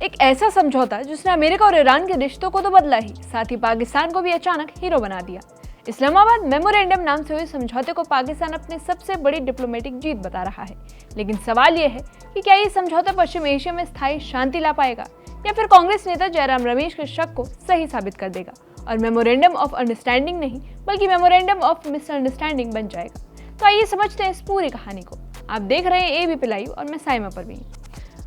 एक ऐसा समझौता जिसने अमेरिका और ईरान के रिश्तों को तो बदला ही, साथ ही पाकिस्तान को भी अचानक हीरो बना दिया। इस्लामाबाद मेमोरेंडम नाम से हुए समझौते को पाकिस्तान अपनी सबसे बड़ी डिप्लोमेटिक जीत बता रहा है। लेकिन सवाल यह है कि क्या ये समझौता पश्चिम एशिया में स्थायी शांति ला पाएगा या फिर कांग्रेस नेता जयराम रमेश के शक को सही साबित कर देगा और मेमोरेंडम ऑफ अंडरस्टैंडिंग नहीं बल्कि मेमोरेंडम ऑफ मिसअंडरस्टैंडिंग बन जाएगा। तो आइए समझते हैं इस पूरी कहानी को। आप देख रहे हैं एबीपी लाइव और मैं साइमा परवीन।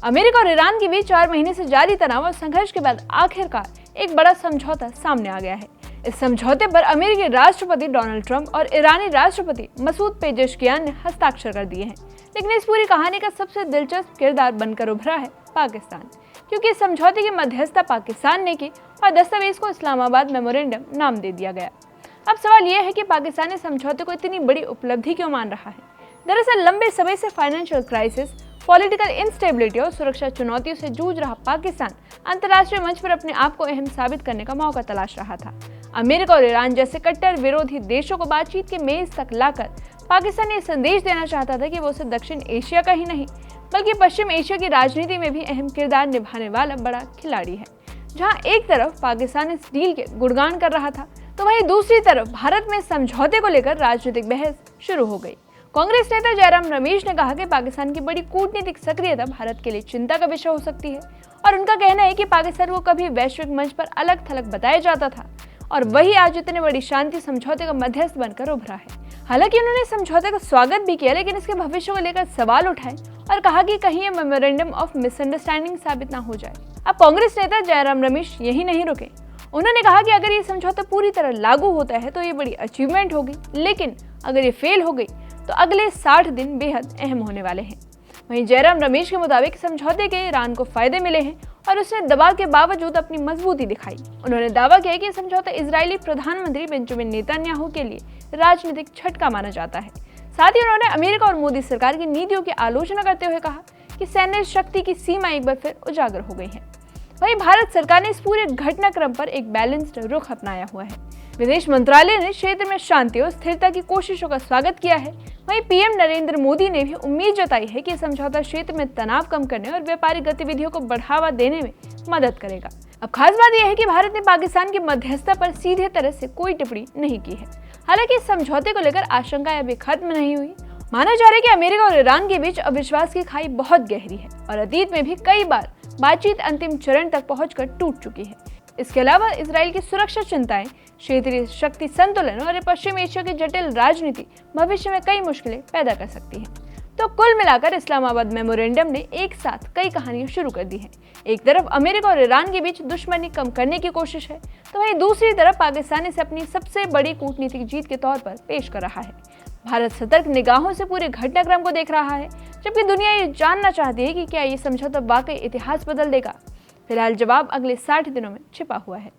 अमेरिका और ईरान के बीच 4 महीने से जारी तनाव और संघर्ष के बाद आखिरकार एक बड़ा समझौता सामने आ गया है। इस समझौते पर अमेरिकी राष्ट्रपति डोनाल्ड ट्रंप और ईरानी राष्ट्रपति मसूद पेजेशकियान ने हस्ताक्षर कर दिए हैं। लेकिन इस पूरी कहानी का सबसे दिलचस्प किरदार बनकर उभरा है पाकिस्तान, क्योंकि इस समझौते की मध्यस्थता पाकिस्तान ने की और दस्तावेज को इस्लामाबाद मेमोरेंडम नाम दे दिया गया। अब सवाल यह है कि पाकिस्तान इस समझौते को इतनी बड़ी उपलब्धि क्यों मान रहा है। दरअसल लंबे समय से फाइनेंशियल क्राइसिस, पॉलिटिकल इंस्टेबिलिटी और सुरक्षा चुनौतियों से जूझ रहा पाकिस्तान अंतर्राष्ट्रीय मंच पर अपने आप को अहम साबित करने का मौका तलाश रहा था। अमेरिका और ईरान जैसे कट्टर विरोधी देशों को बातचीत के मेज तक लाकर पाकिस्तान ये संदेश देना चाहता था कि वो सिर्फ दक्षिण एशिया का ही नहीं बल्कि पश्चिम एशिया की राजनीति में भी अहम किरदार निभाने वाला बड़ा खिलाड़ी है। जहां एक तरफ पाकिस्तान इस डील के गुणगान कर रहा था, तो वहीं दूसरी तरफ भारत में समझौते को लेकर राजनीतिक बहस शुरू हो गई। कांग्रेस नेता जयराम रमेश ने कहा कि पाकिस्तान की बड़ी कूटनीतिक सक्रियता भारत के लिए चिंता का विषय हो सकती है और उनका कहना है कि पाकिस्तान को कभी वैश्विक मंच पर अलग थलग बताया जाता था और वही आज इतने बड़ी शांति समझौते का मध्यस्थ बनकर उभरा है। हालांकि उन्होंने समझौते का स्वागत भी किया, लेकिन इसके भविष्य को लेकर सवाल उठाए और कहा कि कहीं ये मेमोरेंडम ऑफ मिसअंडरस्टैंडिंग साबित ना हो जाए। अब कांग्रेस नेता जयराम रमेश यही नहीं रुके। उन्होंने कहा कि अगर ये समझौता पूरी तरह लागू होता है तो ये बड़ी अचीवमेंट होगी, लेकिन अगर ये फेल हो गई तो अगले 60 दिन बेहद अहम होने वाले हैं। वहीं जयराम रमेश के मुताबिक समझौते के ईरान को फायदे मिले हैं और उसने दबाव के बावजूद अपनी मजबूती दिखाई। उन्होंने दावा किया कि समझौता इजरायली प्रधानमंत्री बेंजामिन नेतन्याहू के लिए राजनीतिक झटका माना जाता है। साथ ही उन्होंने अमेरिका और मोदी सरकार की नीतियों की आलोचना करते हुए कहा कि सैन्य शक्ति की सीमा एक बार फिर उजागर हो गई है। वहीं भारत सरकार ने इस पूरे घटनाक्रम पर एक बैलेंस्ड रुख अपनाया हुआ है। विदेश मंत्रालय ने क्षेत्र में शांति और स्थिरता की कोशिशों का स्वागत किया है। वहीं पीएम नरेंद्र मोदी ने भी उम्मीद जताई है कि समझौता क्षेत्र में तनाव कम करने और व्यापारिक गतिविधियों को बढ़ावा देने में मदद करेगा। अब खास बात यह है कि भारत ने पाकिस्तान की मध्यस्थता पर सीधे तरह से कोई टिप्पणी नहीं की है। हालांकि इस समझौते को लेकर आशंकाएं अभी खत्म नहीं हुई। माना जा रहा है कि अमेरिका और ईरान के बीच अविश्वास की खाई बहुत गहरी है और अतीत में भी कई बार बातचीत अंतिम चरण तक पहुंचकर टूट चुकी है। इसके अलावा इसराइल की सुरक्षा चिंताएं, क्षेत्रीय शक्ति संतुलन और पश्चिम एशिया की जटिल राजनीति भविष्य में कई मुश्किलें पैदा कर सकती है। तो कुल मिलाकर इस्लामाबाद मेमोरेंडम ने एक साथ कई कहानियां शुरू कर दी हैं। एक तरफ अमेरिका और ईरान के बीच दुश्मनी कम करने की कोशिश है, तो वहीं दूसरी तरफ पाकिस्तान इसे अपनी सबसे बड़ी कूटनीतिक जीत के तौर पर पेश कर रहा है। भारत सतर्क निगाहों से पूरे घटनाक्रम को देख रहा है, जबकि दुनिया ये जानना चाहती है कि क्या ये समझौता वाकई इतिहास बदल देगा। फिलहाल जवाब अगले 60 दिनों में छिपा हुआ है।